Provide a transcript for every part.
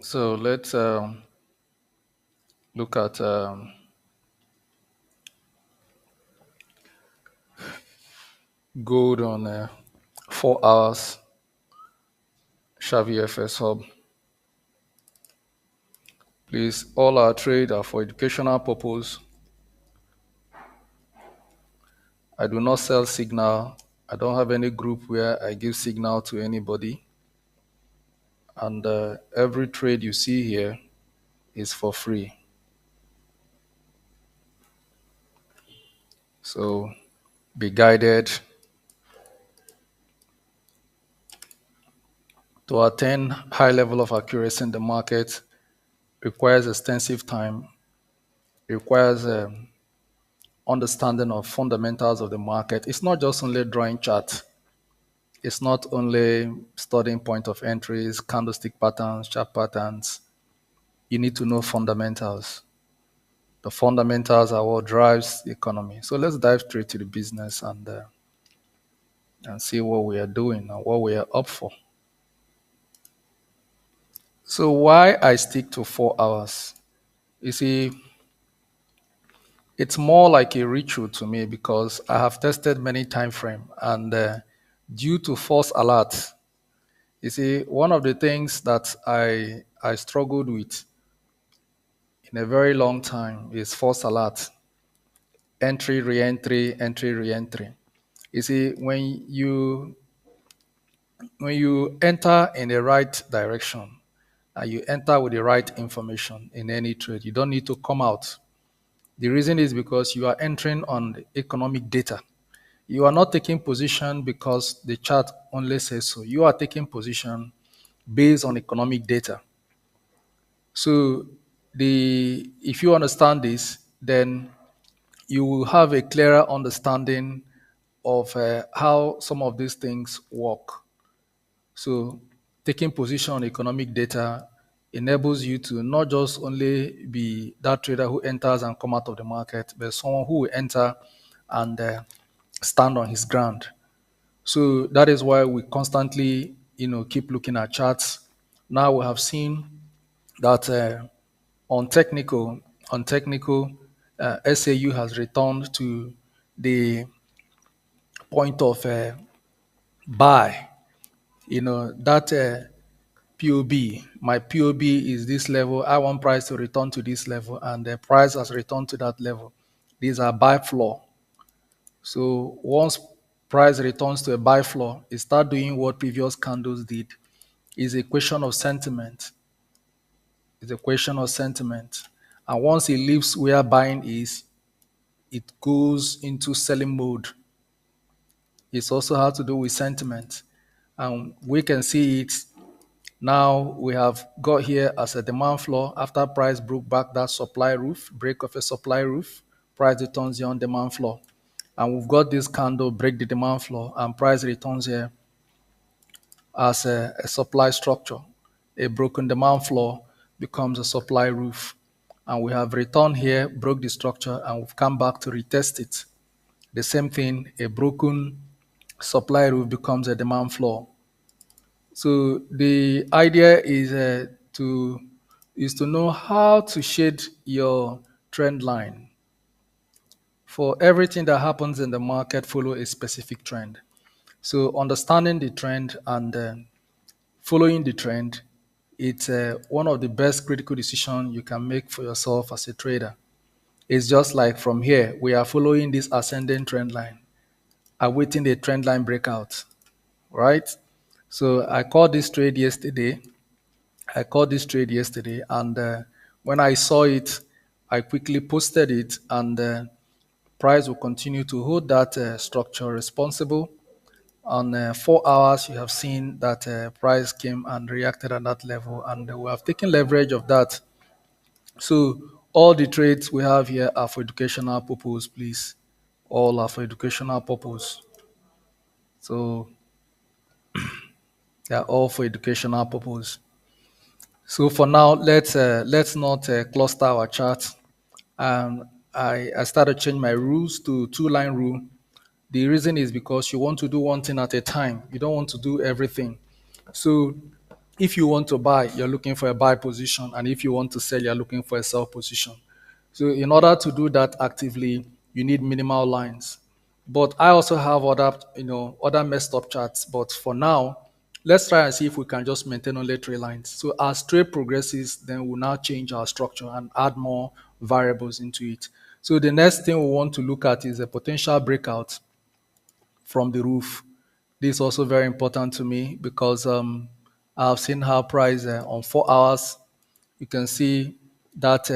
So let's look at gold on 4 hours Shavyfxhub. Please, all our trade are for educational purpose. I do not sell signal. I don't have any group where I give signal to anybody. And every trade you see here is for free. So be guided. To attain high level of accuracy in the market requires extensive time, requires understanding of fundamentals of the market. It's not just only drawing charts. It's not only studying point of entries, candlestick patterns, chart patterns. You need to know fundamentals. The fundamentals are what drives the economy. So let's dive straight to the business and see what we are doing and what we are up for. So why I stick to 4 hours? You see, it's more like a ritual to me because I have tested many time frame and due to false alerts. You see, one of the things that I struggled with in a very long time is false alert, entry, re-entry, entry, re-entry. You see, when you enter in the right direction and you enter with the right information in any trade, you don't need to come out. The reason is because you are entering on the economic data. You are not taking position because the chart only says so. You are taking position based on economic data. So if you understand this, then you will have a clearer understanding of how some of these things work. So taking position on economic data enables you to not just only be that trader who enters and come out of the market, but someone who will enter and stand on his ground. So that is why we constantly, keep looking at charts. Now we have seen that on technical, on technical, SAU has returned to the point of buy. That POB. My POB is this level. I want price to return to this level, and the price has returned to that level. These are buy floor. So once price returns to a buy floor, it start doing what previous candles did. It's a question of sentiment. It's a question of sentiment. And once it leaves where buying is, it goes into selling mode. It's also has to do with sentiment. And we can see it now. We have got here as a demand floor after price broke back that supply roof, break of a supply roof, price returns here on demand floor. And we've got this candle break the demand floor and price returns here as a supply structure. A broken demand floor becomes a supply roof. And we have returned here, broke the structure, and we've come back to retest it. The same thing, a broken supply roof becomes a demand floor. So the idea is to know how to shade your trend line. For everything that happens in the market, follow a specific trend. So understanding the trend and following the trend, it's one of the best critical decisions you can make for yourself as a trader. It's just like from here, we are following this ascending trend line, awaiting the trend line breakout, right? So I called this trade yesterday. And when I saw it, I quickly posted it, and price will continue to hold that structure responsible. On 4 hours, you have seen that price came and reacted at that level, and we have taken leverage of that. So all the trades we have here are for educational purpose, please. All are for educational purpose. So they are all for educational purpose. So for now, let's not cluster our chart. I started changing my rules to two-line rule. The reason is because you want to do one thing at a time. You don't want to do everything. So If you want to buy, you're looking for a buy position, and if you want to sell, you're looking for a sell position. So in order to do that actively, you need minimal lines. But I also have other, other messed up charts. But for now, let's try and see if we can just maintain only three lines. So as trade progresses, then we'll now change our structure and add more variables into it. So the next thing we want to look at is a potential breakout from the roof. This is also very important to me because I've seen how price on 4 hours, you can see that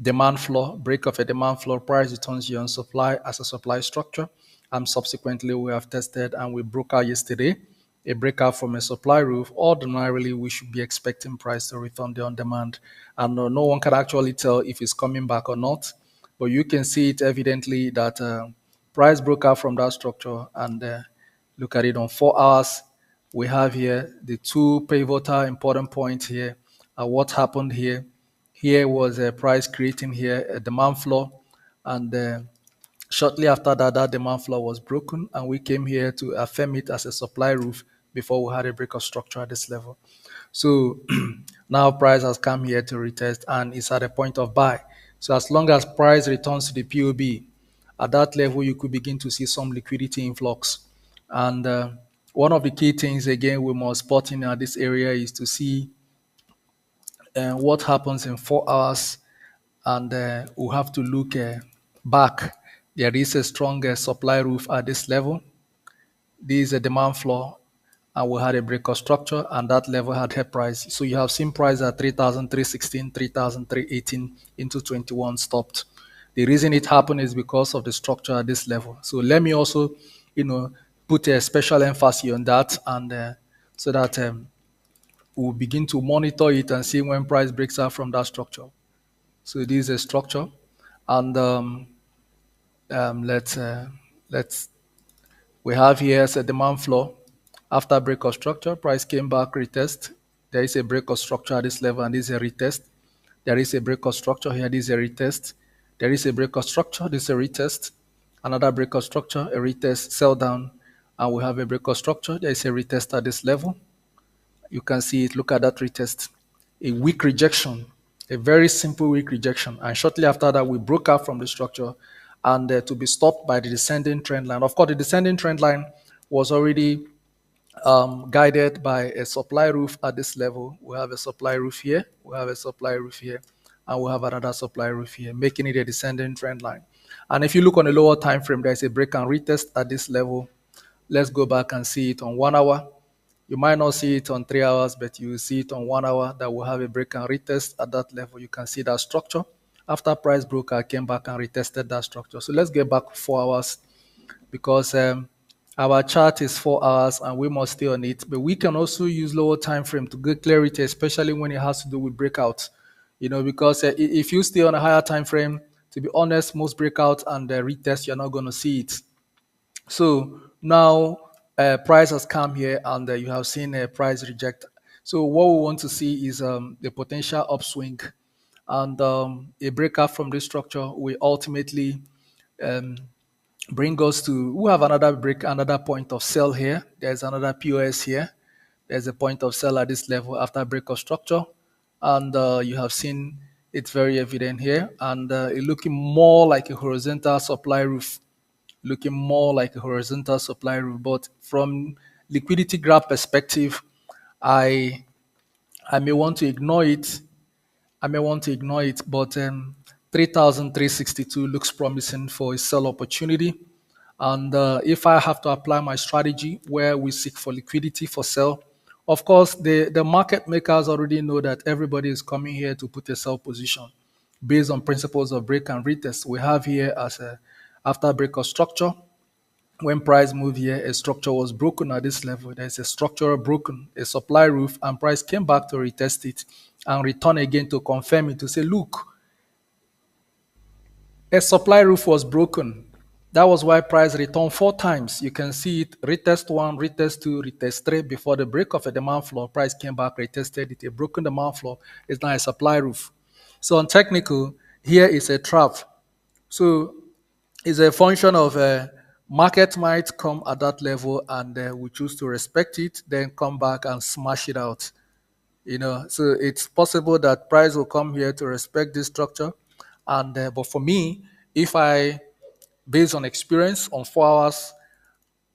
demand floor, break of a demand floor, price returns you on supply as a supply structure. And subsequently, we have tested and we broke out yesterday a breakout from a supply roof. Ordinarily, we should be expecting price to return the on demand. And no one can actually tell if it's coming back or not. But you can see it evidently that price broke out from that structure and look at it on 4 hours. We have here the two pivotal important points here. What happened here? Here was a price creating here a demand floor, and shortly after that, that demand floor was broken, and we came here to affirm it as a supply roof before we had a break of structure at this level. So now price has come here to retest and it's at a point of buy. So as long as price returns to the POB, at that level you could begin to see some liquidity influx. And one of the key things again we must spot in this area is to see what happens in 4 hours, and we'll have to look back. There is a strong supply roof at this level. This is a demand floor, and we had a break of structure, and that level had help price. So you have seen price at 3,316, 3,318 into 21 stopped. The reason it happened is because of the structure at this level. So let me also, put a special emphasis on that, and so that we'll begin to monitor it and see when price breaks out from that structure. So this is a structure, and let's we have here as a demand floor. After break of structure, price came back, retest. There is a break of structure at this level, and this is a retest. There is a break of structure here, this is a retest. There is a break of structure, this is a retest. Another break of structure, a retest, sell down, and we have a break of structure. There is a retest at this level. You can see it, look at that retest. A weak rejection, a very simple weak rejection. And shortly after that, we broke out from the structure and to be stopped by the descending trend line. Of course, the descending trend line was already guided by a supply roof at this level. We have a supply roof here, we have a supply roof here, and we have another supply roof here, making it a descending trend line. And if you look on a lower time frame, there's a break and retest at this level. Let's go back and see it on 1 hour. You might not see it on 3 hours, but you will see it on 1 hour that will have a break and retest at that level. You can see that structure. After price broke, I came back and retested that structure. So let's get back 4 hours because our chart is 4 hours and we must stay on it. But we can also use lower time frame to get clarity, especially when it has to do with breakouts. Because if you stay on a higher time frame, to be honest, most breakouts and retest, you're not going to see it. So now price has come here and you have seen a price reject. So what we want to see is the potential upswing, and a breakout from this structure will ultimately um, bring us to, we have another point of sell here. There's another POS here. There's a point of sell at this level after break of structure. And you have seen it's very evident here. And it's looking more like a horizontal supply roof. Looking more like a horizontal supply roof. But from liquidity graph perspective, I I may want to ignore it. But 3,362 looks promising for a sell opportunity. And if I have to apply my strategy where we seek for liquidity for sell, of course, the market makers already know that everybody is coming here to put a sell position based on principles of break and retest. We have here as a after break of structure. When price moved here, a structure was broken at this level. There's a structure broken, a supply roof, and price came back to retest it and return again to confirm it to say, look, a supply roof was broken. That was why price returned 4 times. You can see it retest one, retest two, retest three before the break of a demand floor. Price came back, retested it. A broken demand floor is now a supply roof. So on technical, here is a trap. So it's a function of market might come at that level and we choose to respect it, then come back and smash it out. So it's possible that price will come here to respect this structure, and but for me, if I, based on experience on 4 hours,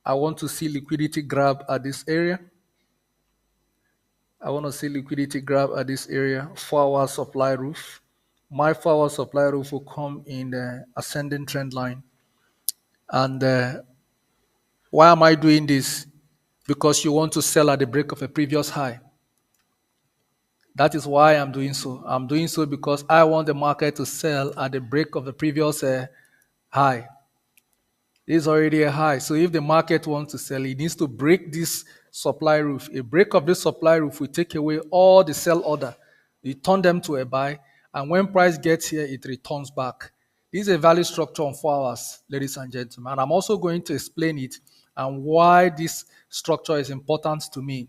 I want to see liquidity grab at this area. I want to see liquidity grab at this area, 4 hour supply roof. My 4 hour supply roof will come in the ascending trend line. And why am I doing this? Because you want to sell at the break of a previous high. That is why I'm doing so. I'm doing so because I want the market to sell at the break of the previous high. This is already a high. So if the market wants to sell, it needs to break this supply roof. A break of this supply roof will take away all the sell order, return them to a buy, and when price gets here, it returns back. This is a value structure on 4 hours, ladies and gentlemen. And I'm also going to explain it and why this structure is important to me.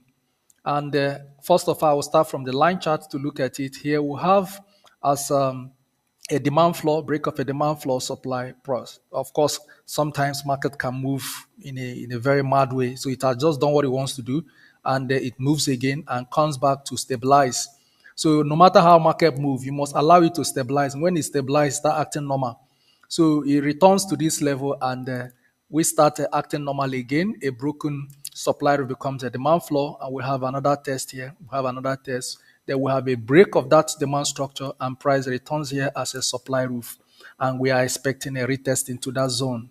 And first of all, I will start from the line chart to look at it. Here we have as a demand floor, break of a demand floor supply price. Of course, sometimes market can move in a very mad way. So it has just done what it wants to do, and it moves again and comes back to stabilize. So no matter how market move, you must allow it to stabilize. When it stabilizes, start acting normal. So it returns to this level, and we start acting normally again. A broken supply becomes a demand floor, and we have another test here. We have another test. Then we have a break of that demand structure, and price returns here as a supply roof, and we are expecting a retest into that zone.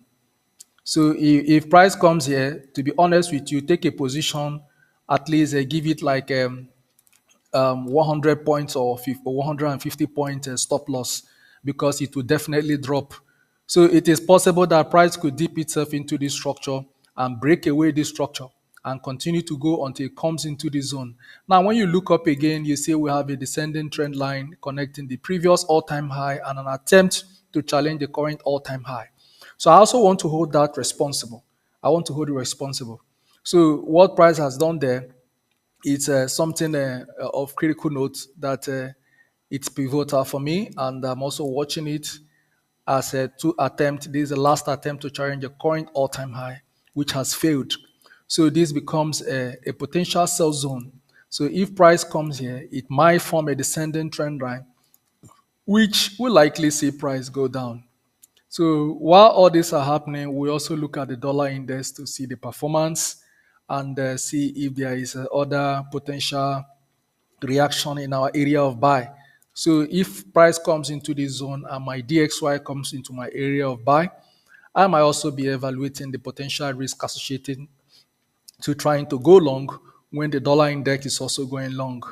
So if price comes here, to be honest with you, take a position, at least give it like 100 points or 150 point stop loss, because it will definitely drop. So it is possible that price could dip itself into this structure and break away this structure and continue to go until it comes into the zone. Now, when you look up again, you see we have a descending trend line connecting the previous all-time high and an attempt to challenge the current all-time high. So I also want to hold that responsible. I want to hold it responsible. So what price has done there, it's something of critical note that it's pivotal for me, and I'm also watching it as a two attempt. This is the last attempt to challenge the current all-time high, which has failed. So this becomes a potential sell zone. So if price comes here, it might form a descending trend line, which will likely see price go down. So while all these are happening, we also look at the dollar index to see the performance and see if there is other potential reaction in our area of buy. So if price comes into this zone and my DXY comes into my area of buy, I might also be evaluating the potential risk associated to trying to go long when the dollar index is also going long.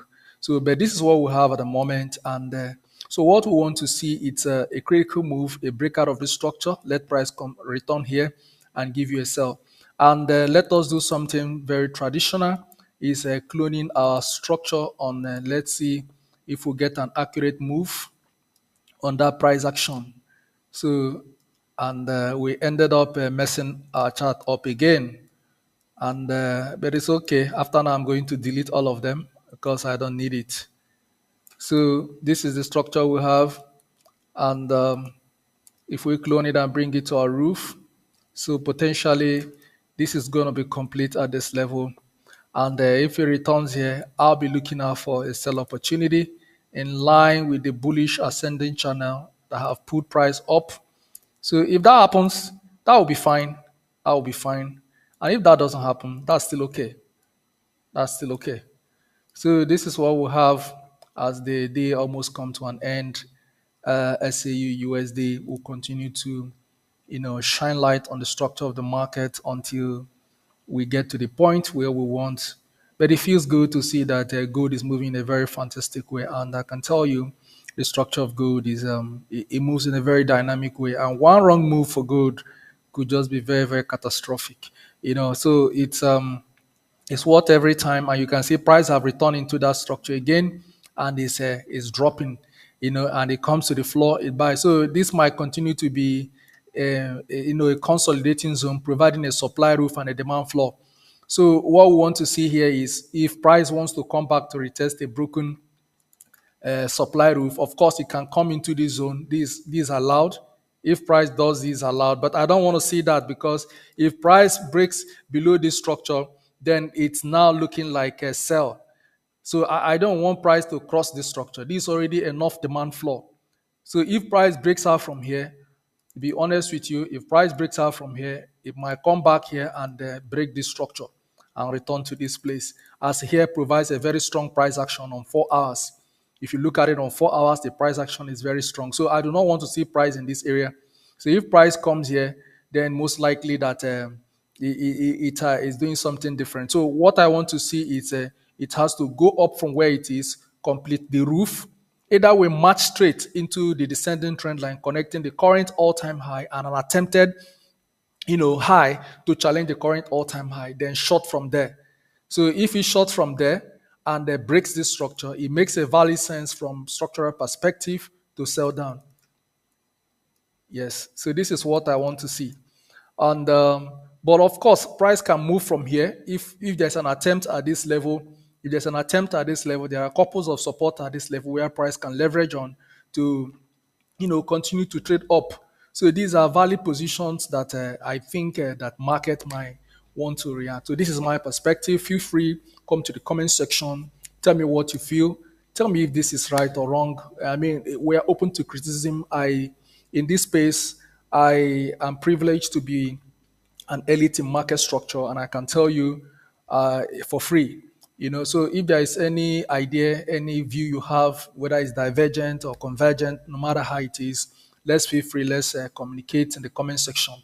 So, but this is what we have at the moment. And so what we want to see, it's a critical move, a breakout of the structure. Let price come return here and give you a sell. And let us do something very traditional, is cloning our structure on, let's see if we get an accurate move on that price action. So, and we ended up messing our chart up again. And but it's okay. After now, I'm going to delete all of them because I don't need it. So this is the structure we have, and if we clone it and bring it to our roof, so potentially this is going to be complete at this level. And if it returns here, I'll be looking out for a sell opportunity in line with the bullish ascending channel that have put price up. So if that happens, that will be fine. That will be fine. And if that doesn't happen, that's still okay. That's still okay. So this is what we have as the day almost come to an end. SAU USD will continue to, shine light on the structure of the market until we get to the point where we want. But it feels good to see that gold is moving in a very fantastic way, and I can tell you, the structure of gold is it moves in a very dynamic way, and one wrong move for gold could just be very, very catastrophic. So it's worth every time, and you can see price have returned into that structure again, and it's dropping, and it comes to the floor, it buys. So this might continue to be, a consolidating zone, providing a supply roof and a demand floor. So what we want to see here is if price wants to come back to retest a broken supply roof, of course it can come into this zone. These are allowed. If price does, these are allowed, but I don't want to see that, because if price breaks below this structure, then it's now looking like a sell. So I don't want price to cross this structure. This is already enough demand floor. So if price breaks out from here, to be honest with you, if price breaks out from here, it might come back here and break this structure and return to this place. As here provides a very strong price action on 4 hours. If you look at it on 4 hours, the price action is very strong. So I do not want to see price in this area. So if price comes here, then most likely that it is doing something different. So what I want to see is it has to go up from where it is, complete the roof. Either we march straight into the descending trend line, connecting the current all-time high and an attempted, high to challenge the current all-time high, then short from there. So if it short from there and breaks this structure, it makes a valid sense from structural perspective to sell down. Yes. So this is what I want to see. And but of course, price can move from here if there's an attempt at this level. If there's an attempt at this level, there are couples of support at this level where price can leverage on to continue to trade up. So these are valid positions that I think that market might want to react. So this is my perspective. Feel free, come to the comment section, tell me what you feel, tell me if this is right or wrong. I mean, we are open to criticism. In this space, I am privileged to be an elite in market structure, and I can tell you for free. So if there is any idea, any view you have, whether it's divergent or convergent, no matter how it is, let's feel free. Let's communicate in the comment section.